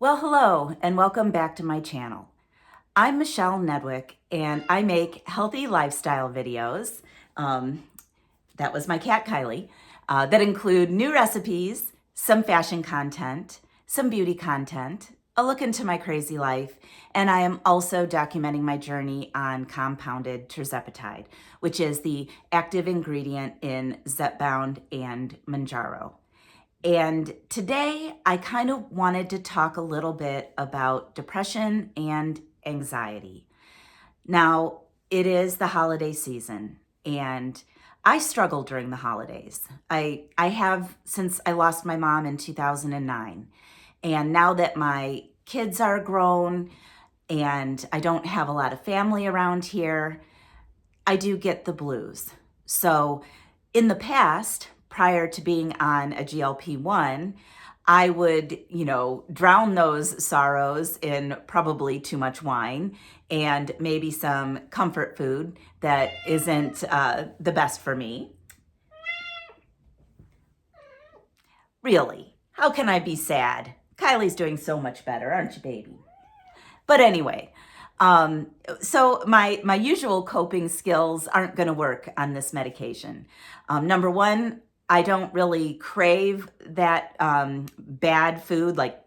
Well, hello, and welcome back to my channel. I'm Michelle Nedwick, and I make healthy lifestyle videos. That was my cat, Kylie, that include new recipes, some fashion content, some beauty content, a look into my crazy life, and I am also documenting my journey on compounded Tirzepatide, which is the active ingredient in Zepbound and Manjaro. And today I kind of wanted to talk a little bit about depression and anxiety. Now, it is the holiday season, and I struggle during the holidays. I have since I lost my mom in 2009. And now that my kids are grown and I don't have a lot of family around here, I do get the blues. So in the past, prior to being on a GLP-1, I would, drown those sorrows in probably too much wine and maybe some comfort food that isn't the best for me. Really, how can I be sad? Kylie's doing so much better, aren't you, baby? But anyway, so my usual coping skills aren't going to work on this medication. Number one, I don't really crave that bad food like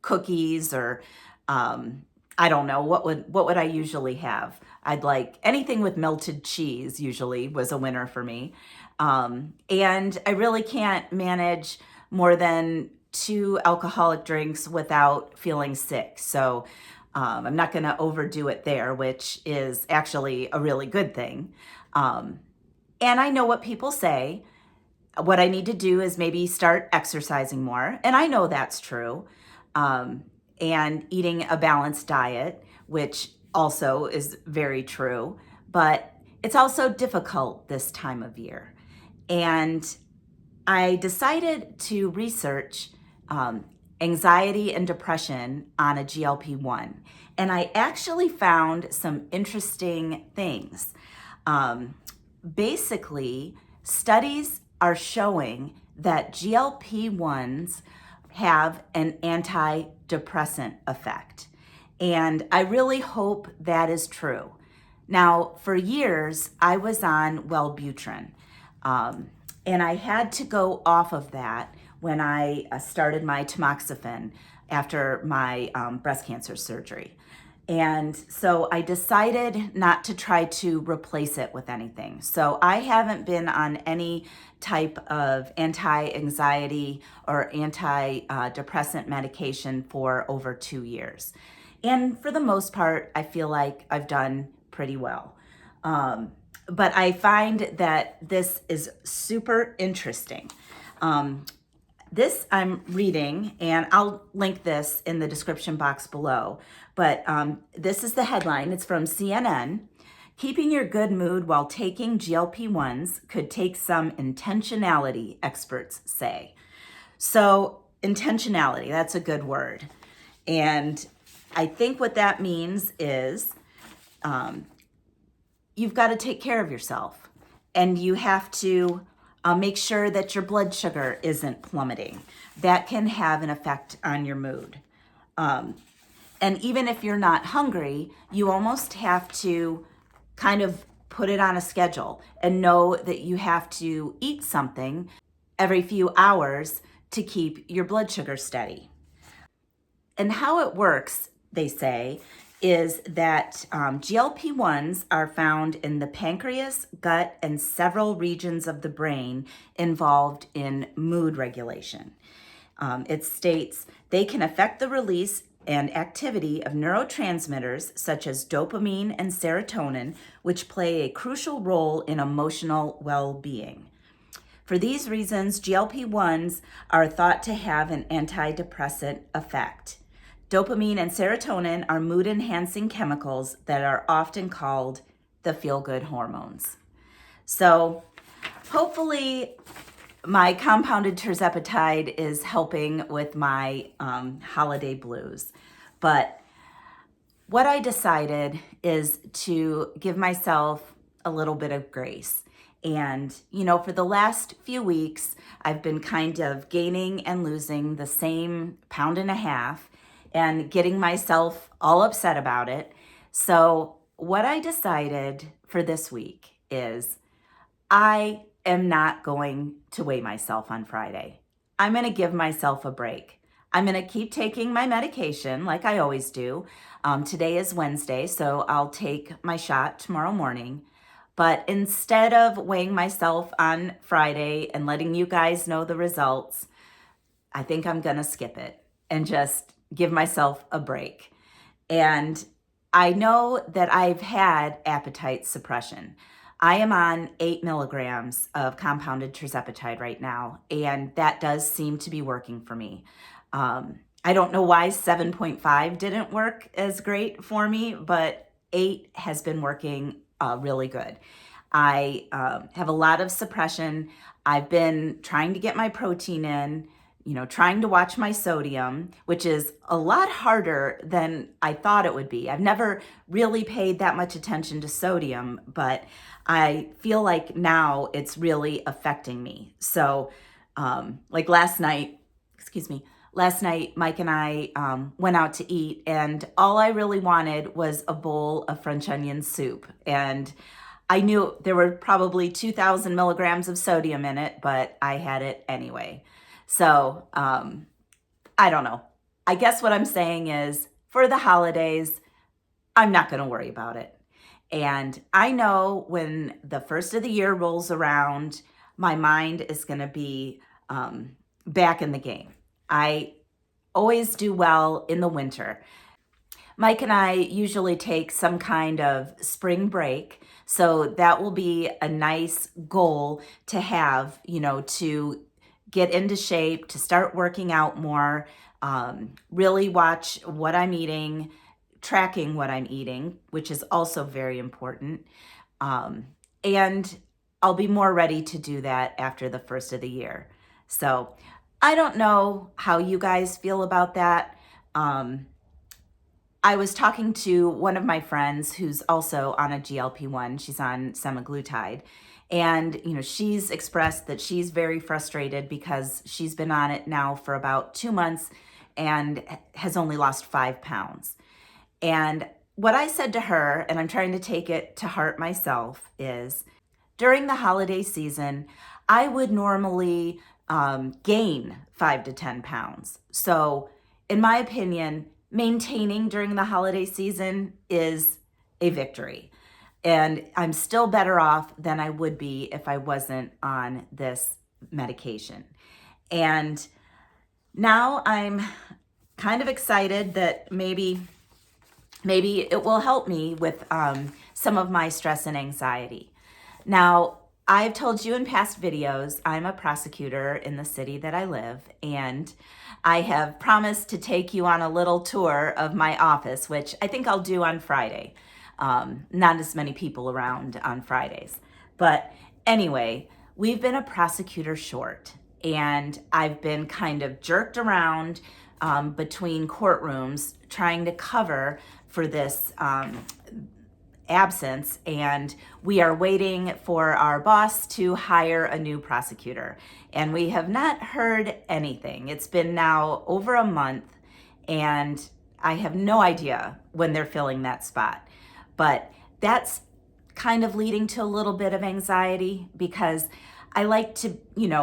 cookies or I don't know what would I usually have. I'd like anything with melted cheese. Usually was a winner for me, and I really can't manage more than 2 alcoholic drinks without feeling sick. So I'm not going to overdo it there, which is actually a really good thing. And I know what people say. What I need to do is maybe start exercising more. And I know that's true. And eating a balanced diet, which also is very true. But it's also difficult this time of year. And I decided to research anxiety and depression on a GLP-1. And I actually found some interesting things. Basically, studies are showing that GLP-1s have an antidepressant effect. And I really hope that is true. Now, for years, I was on Wellbutrin. And I had to go off of that when I started my tamoxifen after my breast cancer surgery. And so I decided not to try to replace it with anything. So I haven't been on any type of anti-anxiety or antidepressant medication for over 2 years. And for the most part, I feel like I've done pretty well. But I find that this is super interesting. This I'm reading, and I'll link this in the description box below, but this is the headline. It's from CNN. Keeping your good mood while taking GLP-1s could take some intentionality, experts say. So intentionality, that's a good word. And I think what that means is you've got to take care of yourself, and you have to make sure that your blood sugar isn't plummeting. That can have an effect on your mood. And even if you're not hungry, you almost have to kind of put it on a schedule and know that you have to eat something every few hours to keep your blood sugar steady. And how it works, they say, is that GLP-1s are found in the pancreas, gut, and several regions of the brain involved in mood regulation. It states they can affect the release and activity of neurotransmitters such as dopamine and serotonin, which play a crucial role in emotional well-being. For these reasons, GLP-1s are thought to have an antidepressant effect. Dopamine and serotonin are mood-enhancing chemicals that are often called the feel-good hormones. So hopefully my compounded Tirzepatide is helping with my holiday blues. But what I decided is to give myself a little bit of grace. And, for the last few weeks, I've been kind of gaining and losing the same 1.5 pounds. and getting myself all upset about it. So what I decided for this week is I am not going to weigh myself on Friday. I'm going to give myself a break. I'm going to keep taking my medication like I always do. Today is Wednesday, so I'll take my shot tomorrow morning. But instead of weighing myself on Friday and letting you guys know the results, I think I'm going to skip it and just give myself a break. And I know that I've had appetite suppression. I am on 8 milligrams of compounded Tirzepatide right now, and that does seem to be working for me. I don't know why 7.5 didn't work as great for me, but 8 has been working really good. I have a lot of suppression. I've been trying to get my protein in, trying to watch my sodium, which is a lot harder than I thought it would be. I've never really paid that much attention to sodium, but I feel like now it's really affecting me. So like last night, Mike and I went out to eat, and all I really wanted was a bowl of French onion soup. And I knew there were probably 2,000 milligrams of sodium in it, but I had it anyway. So I don't know. I guess what I'm saying is for the holidays, I'm not going to worry about it. And I know when the first of the year rolls around, my mind is going to be back in the game. I always do well in the winter. Mike and I usually take some kind of spring break. So that will be a nice goal to have, to get into shape, to start working out more, really watch what I'm eating, tracking what I'm eating, which is also very important. And I'll be more ready to do that after the first of the year. So I don't know how you guys feel about that. I was talking to one of my friends who's also on a GLP-1. She's on semaglutide. And, she's expressed that she's very frustrated because she's been on it now for about 2 months and has only lost 5 pounds. And what I said to her, and I'm trying to take it to heart myself, is during the holiday season, I would normally gain 5 to 10 pounds. So in my opinion, maintaining during the holiday season is a victory. And I'm still better off than I would be if I wasn't on this medication. And now I'm kind of excited that maybe it will help me with some of my stress and anxiety. Now, I've told you in past videos, I'm a prosecutor in the city that I live, and I have promised to take you on a little tour of my office, which I think I'll do on Friday. Not as many people around on Fridays. But anyway, we've been a prosecutor short, and I've been kind of jerked around between courtrooms trying to cover for this absence, and we are waiting for our boss to hire a new prosecutor, and we have not heard anything. It's been now over a month, and I have no idea when they're filling that spot. But that's kind of leading to a little bit of anxiety because I like to,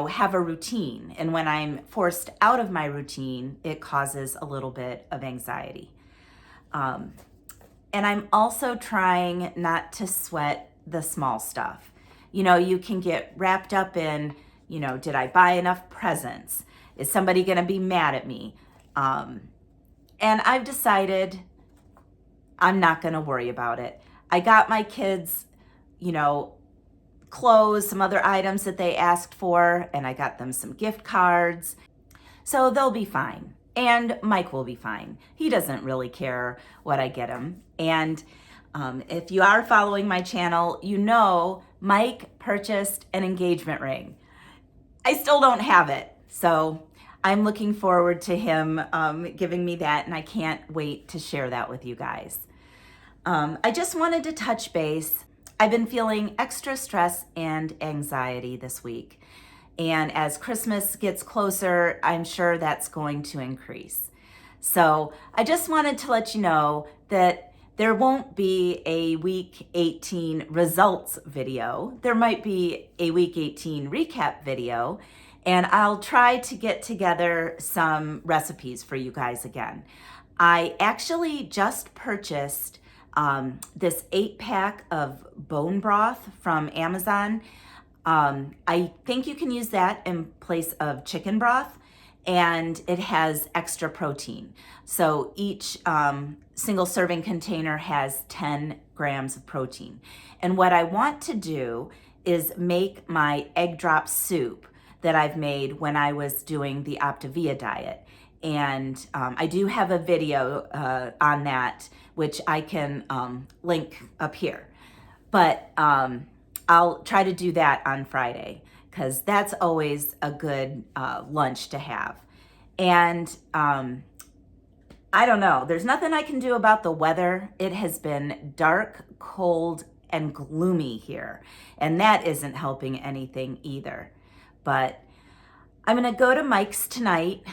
have a routine, and when I'm forced out of my routine, it causes a little bit of anxiety. And I'm also trying not to sweat the small stuff. You can get wrapped up in, did I buy enough presents? Is somebody going to be mad at me? And I've decided I'm not going to worry about it. I got my kids, clothes, some other items that they asked for, and I got them some gift cards. So they'll be fine. And Mike will be fine. He doesn't really care what I get him. And if you are following my channel, Mike purchased an engagement ring. I still don't have it. So I'm looking forward to him giving me that, and I can't wait to share that with you guys. I just wanted to touch base. I've been feeling extra stress and anxiety this week. And as Christmas gets closer, I'm sure that's going to increase. So I just wanted to let you know that there won't be a week 18 results video. There might be a week 18 recap video, and I'll try to get together some recipes for you guys again. I actually just purchased this 8-pack of bone broth from Amazon. I think you can use that in place of chicken broth, and it has extra protein. So each single serving container has 10 grams of protein. And what I want to do is make my egg drop soup that I've made when I was doing the Optavia diet. And I do have a video on that, which I can link up here. But I'll try to do that on Friday, because that's always a good lunch to have. And I don't know, there's nothing I can do about the weather. It has been dark, cold, and gloomy here, and that isn't helping anything either. But I'm gonna go to Mike's tonight.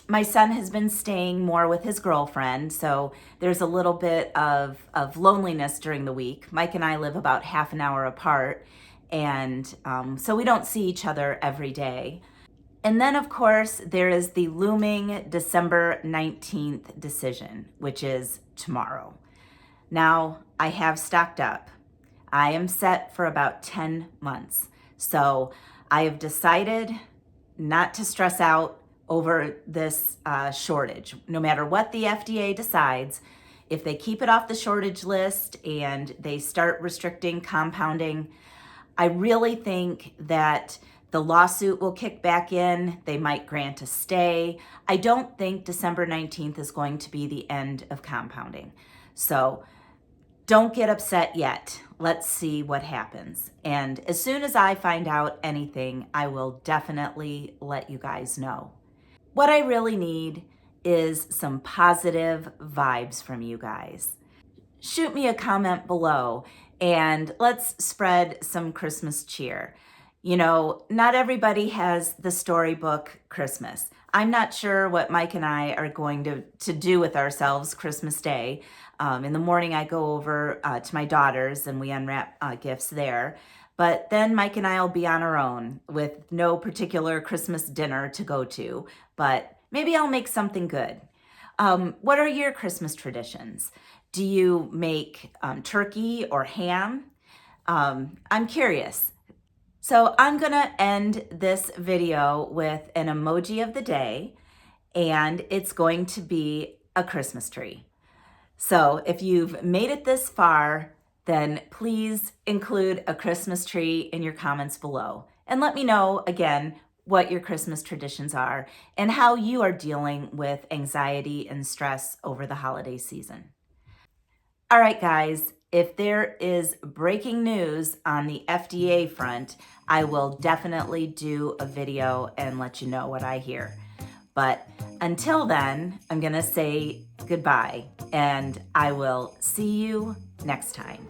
My son has been staying more with his girlfriend, so there's a little bit of loneliness during the week. Mike and I live about half an hour apart, and so we don't see each other every day. And then, of course, there is the looming December 19th decision, which is tomorrow. Now, I have stocked up. I am set for about 10 months. So I have decided not to stress out over this shortage. No matter what the FDA decides, if they keep it off the shortage list and they start restricting compounding, I really think that the lawsuit will kick back in. They might grant a stay. I don't think December 19th is going to be the end of compounding. So don't get upset yet. Let's see what happens. And as soon as I find out anything, I will definitely let you guys know. What I really need is some positive vibes from you guys. Shoot me a comment below and let's spread some Christmas cheer. You know, not everybody has the storybook Christmas. I'm not sure what Mike and I are going to do with ourselves Christmas Day. In the morning, I go over to my daughter's and we unwrap gifts there. But then Mike and I will be on our own with no particular Christmas dinner to go to. But maybe I'll make something good. What are your Christmas traditions? Do you make turkey or ham? I'm curious. So I'm gonna end this video with an emoji of the day, and it's going to be a Christmas tree. So if you've made it this far, then please include a Christmas tree in your comments below. And let me know, again, what your Christmas traditions are and how you are dealing with anxiety and stress over the holiday season. All right, guys, if there is breaking news on the FDA front, I will definitely do a video and let you know what I hear. But until then, I'm gonna say goodbye, and I will see you next time.